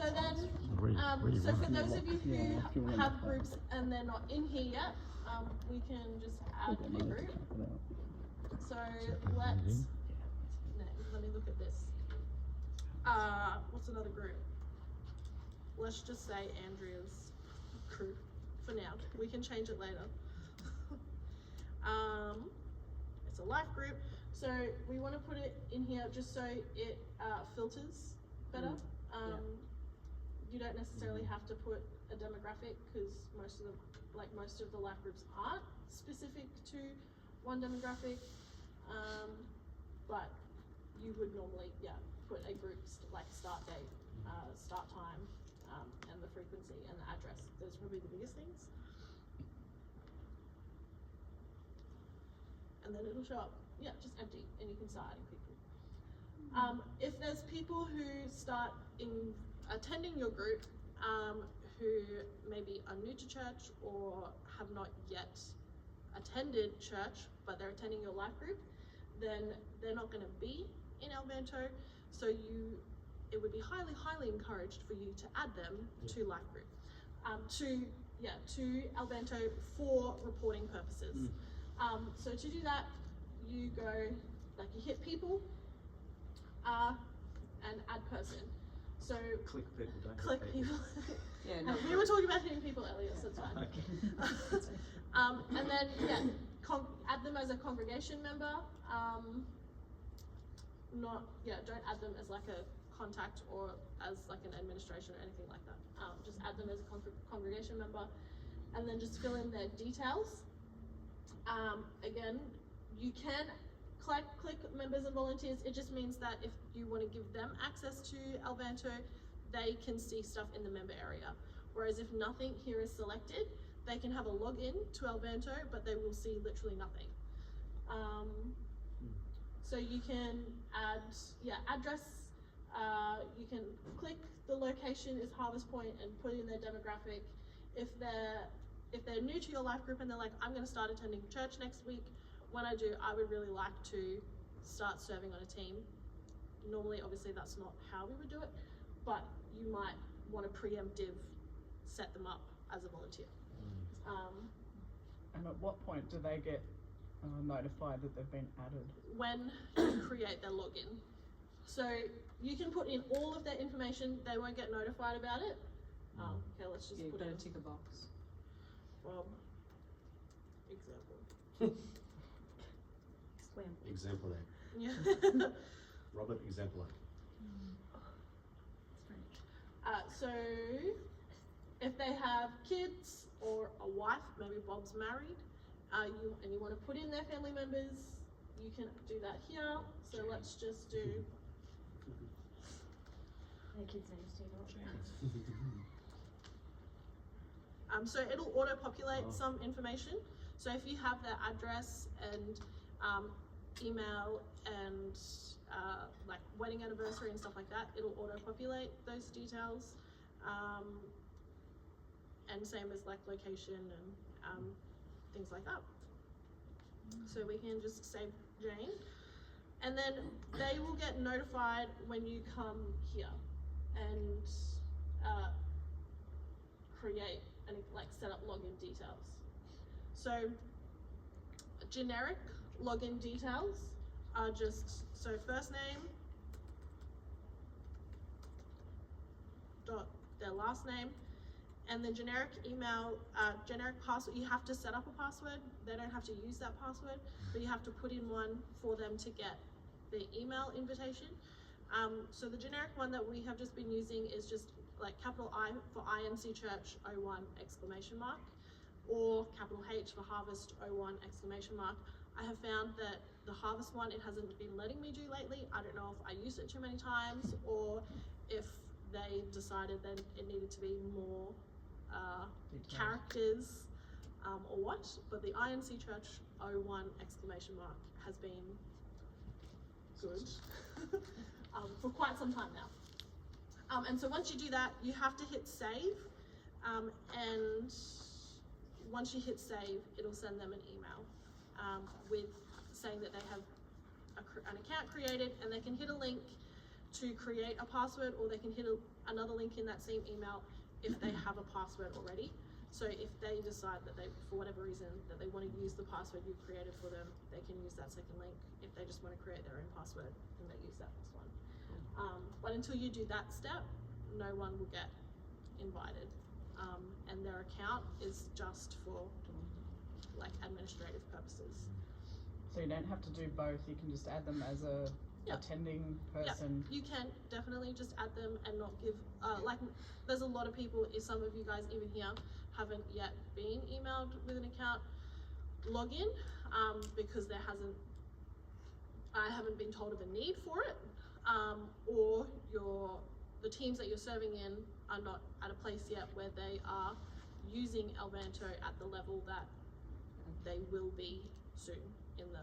So then, so for those of you who have groups and they're not in here yet, we can just add a group. So let me look at this. What's another group? Let's just say Andrea's group for now. We can change it later. It's a life group, so we want to put it in here just so it filters better. You don't necessarily have to put a demographic because most of the life groups aren't specific to one demographic, but you would normally put a group like start date, start time, and the frequency and the address. Those are probably the biggest things. And then it'll show up, just empty, and you can start adding people. If there's people who start attending your group who maybe are new to church or have not yet attended church, but they're attending your life group, then they're not going to be in Elvanto, so it would be highly, highly encouraged for you to add them to life group, to Elvanto for reporting purposes. So to do that, you go, you hit people, and add person. So click people, don't click people. No, we were talking about hitting people earlier, so it's fine. Okay. And then add them as a congregation member. Don't add them as like a contact or as like an administration or anything like that. Just add them as a congregation member, and then just fill in their details. Again, you can click members and volunteers. It just means that if you want to give them access to Elvanto, they can see stuff in the member area. Whereas if nothing here is selected, they can have a login to Elvanto, but they will see literally nothing. So you can add, address. You can click the location is Harvest Point and put in their demographic. If they're new to your life group and they're like, I'm going to start attending church next week, when I do, I would really like to start serving on a team. Normally, obviously, that's not how we would do it, but you might want to preemptive set them up as a volunteer. And at what point do they get notified that they've been added? When you create their login. So you can put in all of their information, they won't get notified about it. Okay, let's just put in tick a box. Rob, example. Exemplar. Yeah. Robert Exemplar. So if they have kids or a wife, maybe Bob's married, and you want to put in their family members, you can do that here. So let's just do. Their kids' names too, not So it'll auto-populate some information. So if you have their address and email and like wedding anniversary and stuff like that, it'll auto-populate those details. And same as like location and things like that. So we can just save Jane, and then they will get notified when you come here and create and like set up login details. So generic login details are just first name dot their last name, and then generic email, generic password. You have to set up a password. They don't have to use that password, but you have to put in one for them to get the email invitation. So the generic one that we have just been using is just like capital I for IMC Church 01 exclamation mark, or capital H for Harvest 01 exclamation mark. I have found that the Harvest one, it hasn't been letting me do lately. I don't know if I used it too many times or if they decided that it needed to be more characters or what, but the IMC Church 01 exclamation mark has been good for quite some time now. And so once you do that, you have to hit save, and once you hit save, it'll send them an email with saying that they have an account created, and they can hit a link to create a password, or they can hit another link in that same email if they have a password already. So if they decide that they, for whatever reason, that they want to use the password you've created for them, they can use that second link. If they just want to create their own password, then they use that first one. But until you do that step, no one will get invited. And their account is just for like administrative purposes. So you don't have to do both, you can just add them as a attending person. You can definitely just add them and not give, like there's a lot of people, if some of you guys even here haven't yet been emailed with an account login, because I haven't been told of a need for it, or the teams that you're serving in are not at a place yet where they are using Elvanto at the level that they will be soon in the,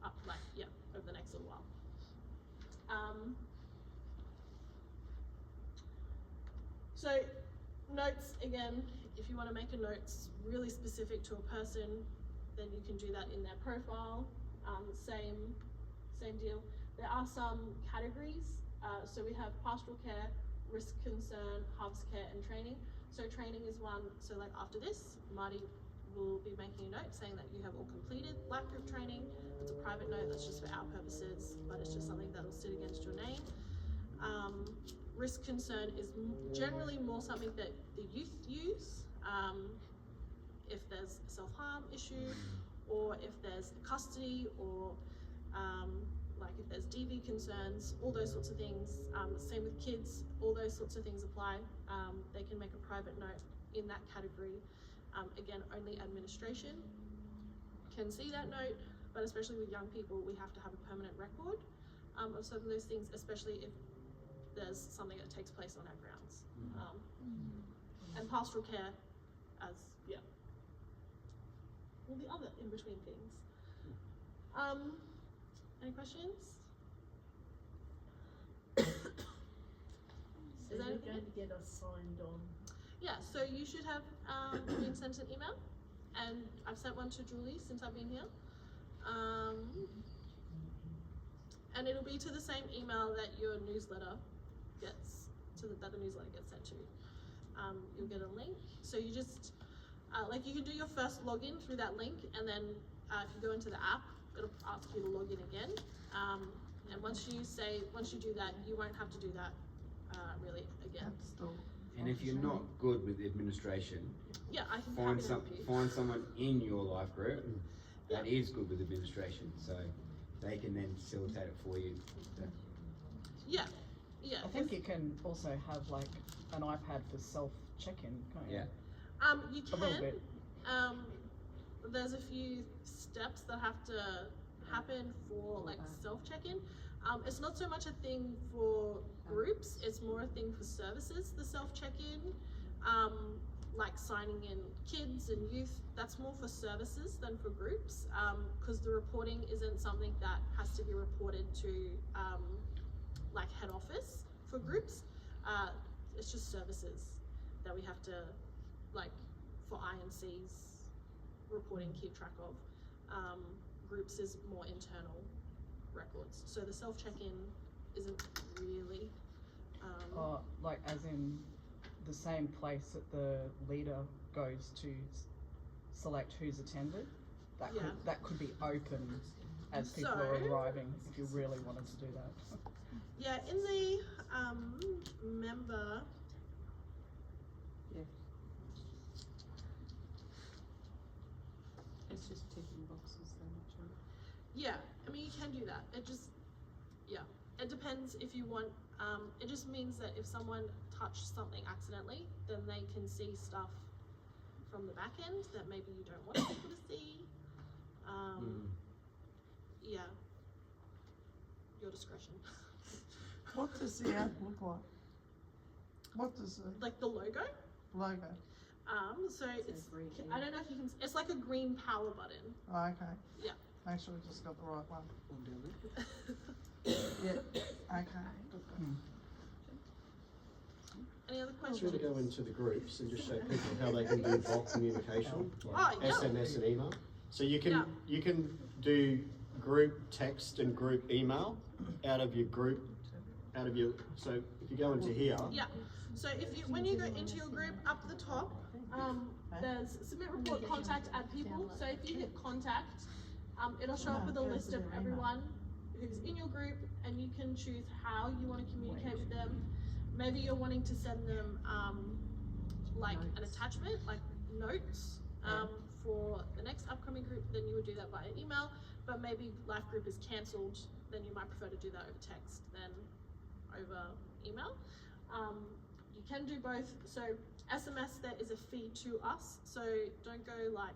over the next little while. So notes, again, if you want to make a notes really specific to a person, then you can do that in their profile. Same deal. There are some categories. So we have pastoral care, risk concern, harvest care, and training. So training is one. So like after this, Marty will be making a note saying that you have all completed life group training. It's a private note, that's just for our purposes, but it's just something that will sit against your name. Risk concern is generally more something that the youth use, if there's a self-harm issue, or if there's custody, or like if there's DV concerns, all those sorts of things. Same with kids, all those sorts of things apply. They can make a private note in that category. Again, only administration can see that note, but especially with young people, we have to have a permanent record of some of those things, especially if there's something that takes place on our grounds. And pastoral care as, all the other in-between things. Any questions? So Is you're anything? going to get us signed on. Yeah, so you should have been sent an email, and I've sent one to Julie since I've been here. And it'll be to the same email that your newsletter gets, that the newsletter gets sent to. You'll get a link. So you just, like you can do your first login through that link, and then if you go into the app, it'll ask you to log in again. And once you do that, you won't have to do that really again. And if you're not good with administration, I can find someone in your life group that is good with administration, so they can then facilitate it for you. Yeah. I think you can also have like an iPad for self-check-in, can't you? You A little can. bit. There's a few steps that have to happen for like self-check-in. It's not so much a thing for groups, it's more a thing for services, the self-check-in. Like signing in kids and youth, that's more for services than for groups, because the reporting isn't something that has to be reported to like head office for groups. It's just services that we have to, like for INCs, reporting, keep track of. Groups is more internal records. So the self-check-in isn't really like as in the same place that the leader goes to select who's attended. That could be open as people are arriving if you really wanted to do that. Yeah, in the member. It's just ticking boxes then, actually. Yeah, I mean you can do that. It just, it depends if you want. It just means that if someone touched something accidentally, then they can see stuff from the back end that maybe you don't want people to see. Yeah, your discretion. What does the app look like? What does the Like the logo. logo? So it's, I don't know if you can, it's like a green power button. Oh, okay. Yeah. Make sure we just got the right one. One down there. Yeah. Okay. Any other Should questions? we go into the groups and just show people how they can do bulk communication, like SMS and email? So you can do group text and group email out of your group out of your, so if you go into here, Yeah. So if you, when you go into your group, up the top, there's submit report, contact, add people. So if you hit contact, it'll show up with a list of everyone who's in your group, and you can choose how you want to communicate with them. Maybe you're wanting to send them like an attachment, like notes for the next upcoming group, then you would do that via email. But maybe life group is cancelled, then you might prefer to do that over text than over email. You can do both. So SMS, there is a fee to us, so don't go like,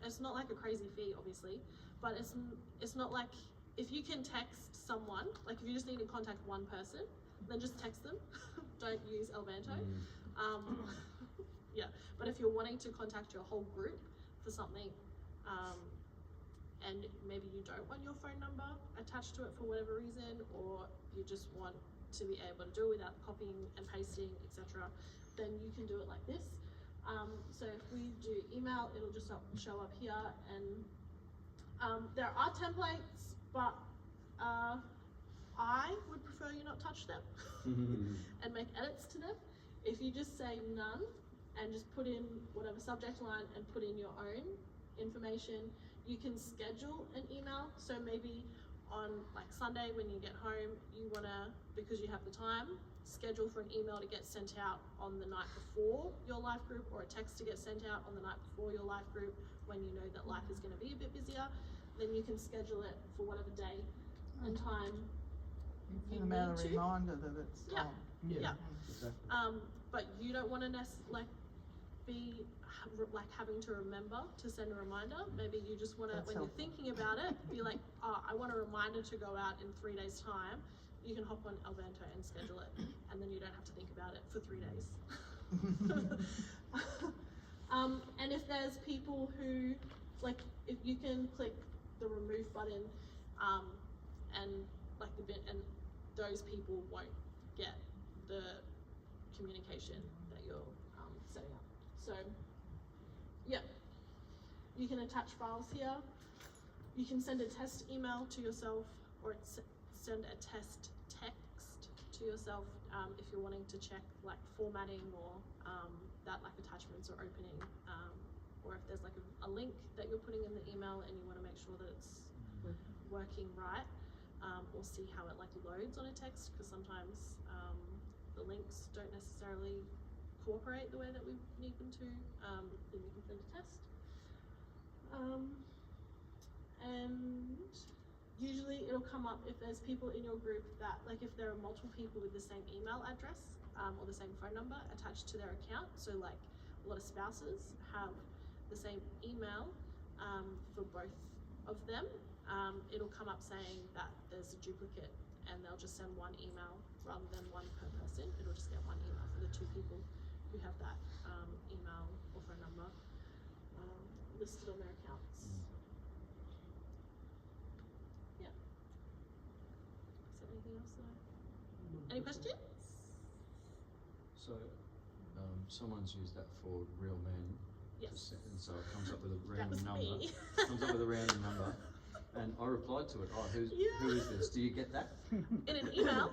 it's not like a crazy fee obviously, but it's not like, if you can text someone, like if you just need to contact one person, then just text them. Don't use Elvanto. Yeah, but if you're wanting to contact your whole group for something, and maybe you don't want your phone number attached to it for whatever reason, or you just want to be able to do it without copying and pasting, etc., then you can do it like this. So if we do email, it'll just show up here, and there are templates, but I would prefer you not touch them and make edits to them. If you just say none and just put in whatever subject line and put in your own information, you can schedule an email. So maybe on like Sunday when you get home, you wanna, because you have the time, schedule for an email to get sent out on the night before your life group, or a text to get sent out on the night before your life group when you know that life is gonna be a bit busier. Then you can schedule it for whatever day and time you Send them out a need to. reminder that it's Yeah. on. Yeah. exactly. But you don't want to be like having to remember to send a reminder. Maybe you just want to, That's when helpful. you're thinking about it, be like, oh, I want a reminder to go out in 3 days time. You can hop on Elvanto and schedule it, and then you don't have to think about it for 3 days. And if there's people who, like, if you can click the remove button, and like and those people won't get the communication that you're setting up. So yeah, you can attach files here. You can send a test email to yourself, or send a test text to yourself if you're wanting to check like formatting, or that like attachments are opening, or if there's like a link that you're putting in the email and you want to make sure that it's working right, or see how it like loads on a text, because sometimes the links don't necessarily cooperate the way that we need them to. Then you can send a test. And usually it'll come up if there's people in your group that, like if there are multiple people with the same email address or the same phone number attached to their account, so like a lot of spouses have the same email for both of them, it'll come up saying that there's a duplicate, and they'll just send one email rather than one per person. It'll just get one email for the 2 people who have that email or phone number listed on their accounts. Yeah. Is there anything else that any questions? So, someone's used that for real men. Yes. And so it comes up with a That was random number. me. Comes up with a random number. And I replied to it, oh, who is this? Do you get that? In an email.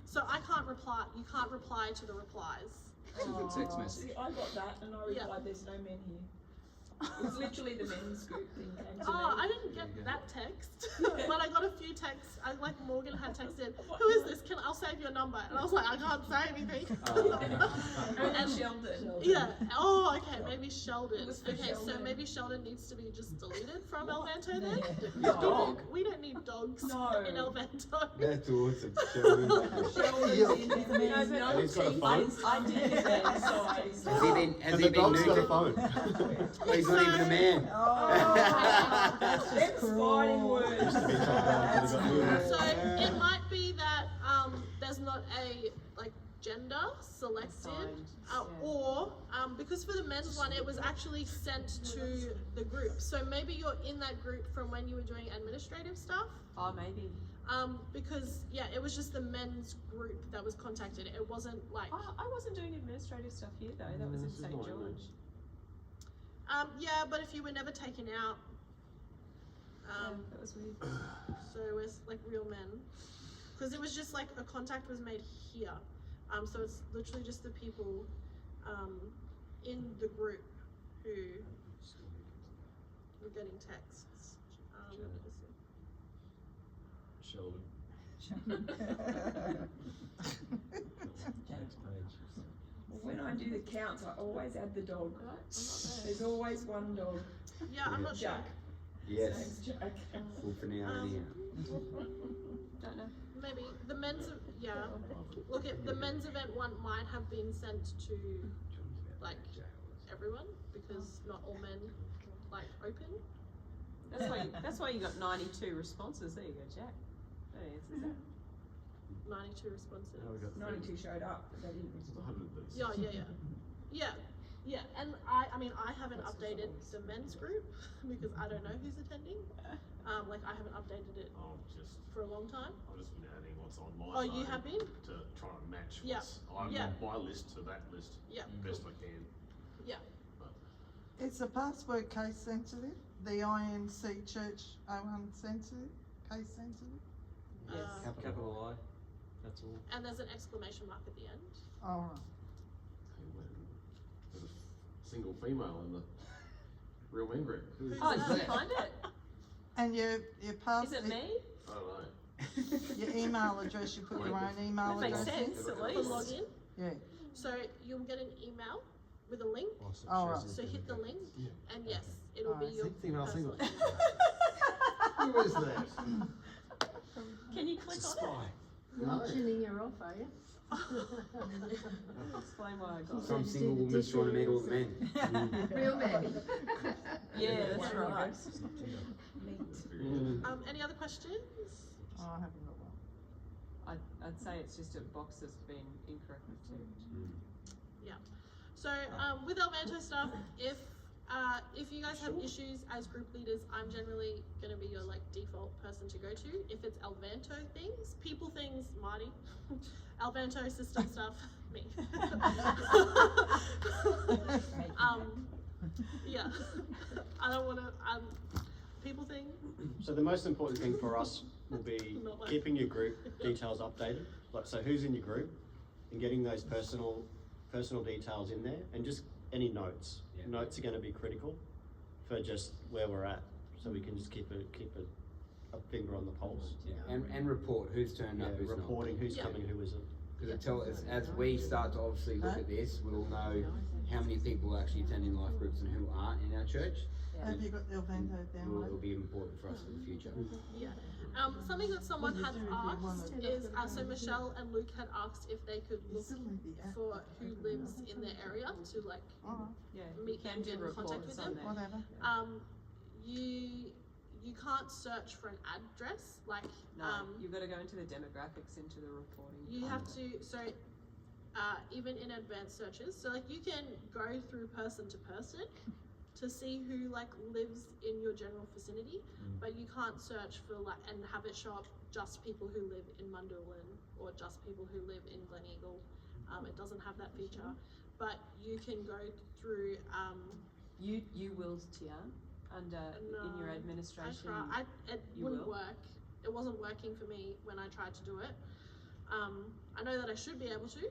So I can't reply, you can't reply to the replies. It's a text message. See, I got that and I replied, there's no men here. It's literally the men's group thing came to Oh, me. I didn't get that text, but I got a few texts. Like Morgan had texted, "Who is this? I'll save your number." And I was like, I can't say anything. And Sheldon. Yeah. Oh, okay. Maybe Sheldon. It was for Okay, so Sheldon. maybe Sheldon needs to be just deleted from Elvanto then. No. We don't need dogs No. in Elvanto. That's awesome. Sheldon. Sheldon's in there. Yeah. No, And he's got a phone? I did his name, so I Has he been? Has And he the been dog's got a neutered? phone. Oh, he's not even a man. That's just Them fighting cruel. words. Used to be told that, but he got neutered. So it might be that there's not a like gender selected, Assigned, or because for the men's one it was actually sent to the group. So maybe you're in that group from when you were doing administrative stuff. Oh, maybe. Because yeah, it was just the men's group that was contacted. It wasn't like Oh, I wasn't doing administrative stuff here though. That was in This is St. not George. yeah, but if you were never taken out, That was weird. so it was like real men. Cause it was just like a contact was made here. So it's literally just the people, in the group who were getting texts. Let me see. Sheldon. Next page. When I do the counts, I always add the dog. There's always one dog. Yeah, I'm not sure. Jack. His Yes, name's Jack. full finale. Don't know. Maybe the men's, yeah. Look, the men's event one might have been sent to like everyone because not all men like open. That's why you got 92 responses. There you go, Jack. That answers that. 92 responses. Now we got 92 showed up, but they didn't respond. 136. Yeah, and I mean, I haven't updated the men's group because I don't know who's attending. Like I haven't updated it for a long time. I've just been adding what's on my Oh, you phone have been? to try and match Yeah. what's on my list to that list Yeah. best I can. Yeah. Is the password case sensitive? The INC Church 01 sensitive? Case sensitive? Capital I. That's all. And there's an exclamation mark at the end. Alright. There's a single female in the real men group. Who's Oh, Who's did you that? find it? And your Is it me? I don't know. your email address, you put your own email That makes address in? sense, at For least. login. Yeah. So you'll get an email with a link. Alright. So hit the link, and yes, it'll be your Female single. personal Who is that? Can you click on it? No. Mentioning your off, are you? Explain why I got it. Some single woman's trying to meet all the men. Real men. Yeah, that's right. It's not Tinder. Any other questions? Oh, I haven't got one. I'd say it's just a box that's been incorrectly ticked. So with Elvanto stuff, if you guys have issues as group leaders, I'm generally gonna be your like default person to go to. If it's Elvanto things, people things, Marty. Elvanto system stuff, me. Yeah, I don't wanna. People thing. So the most important thing for us will be Not like- keeping your group details updated. Like, so who's in your group and getting those personal details in there, and just any notes. Yeah. Notes are going to be critical for just where we're at, so we can just keep a finger on the pulse. Yeah. And report who's turned Yeah, up, who's reporting who's Yeah. coming, who isn't. Because it tells us, as we start to obviously look at this, we'll know how many people are actually attending life groups and who aren't in our church. Have you got the Elvanto It'll downloaded? be important for us for the future. Yeah. Something that someone had asked is, so Michelle and Luke had asked if they could look for who lives in their area to like Alright, Yeah, meet them, get in contact with them. whatever. You can't search for an address, like, No, you've got to go into the demographics, into the reporting. you have to, so, even in advanced searches, so like you can go through person to person to see who like lives in your general vicinity, but you can't search for like, and have it show up just people who live in Mundurlin or just people who live in Gleneagle. It doesn't have that feature, but you can go through, You will, Tia, under, in your No, administration. it You wouldn't will? work. It wasn't working for me when I tried to do it. I know that I should be able to,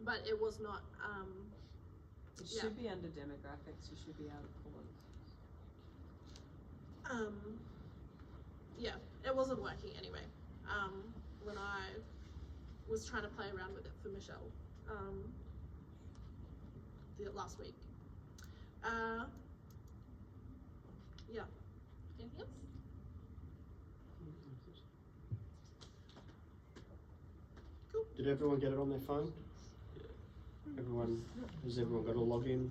but it was not, It yeah. should be under demographics, you should be able to pull it. yeah, it wasn't working anyway. When I was trying to play around with it for Michelle, last week. Yeah. Anything else? Cool. Did everyone get it on their phone? Has everyone got a login?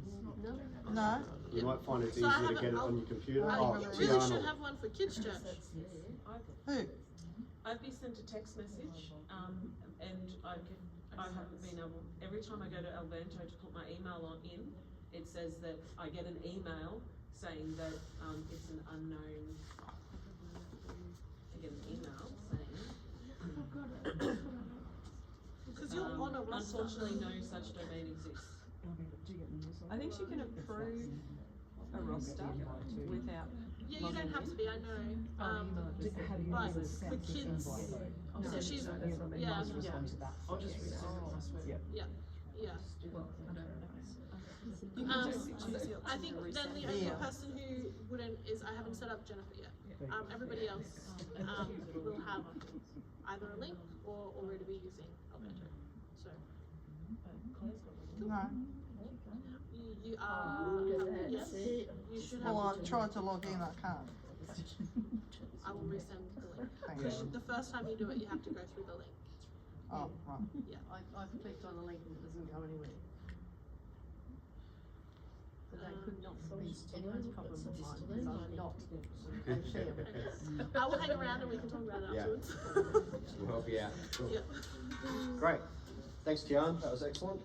No? You might find it's So I easier to haven't- get it I'll- on your computer. I Oh, You really should Tiana. have one for Kids Church. Who? I've been sent a text message, and I haven't been able, every time I go to Elvanto to put my email in, it says that I get an email saying that, it's an unknown, I get an email saying, Because you're on a roster. unfortunately, no such domain exists. I think she can approve a roster without Yeah, you don't have to be, I know. Have you But ever for sent this kids, invite though? so she's, You yeah, must respond to that. I'll just first. resend the password. Yeah. yeah. You can just choose the I option think to then resend the it. only Yeah. person who wouldn't is, I haven't set up Jennifer yet. Everybody else, will have either a link or already be using Elvanto. So, No. you are, yes, you should have. Well, I've tried to log in, I can't. I will resend the link. Thank Because you. the first time you do it, you have to go through the link. Oh, right. I've clicked on the link and it doesn't go anywhere. So that could not be anyone's problem of mine, because I'm not a share with this. I will hang around and we can talk about it Yeah. afterwards. We'll help you out. Yeah. Great. Thanks, Tian. That was excellent.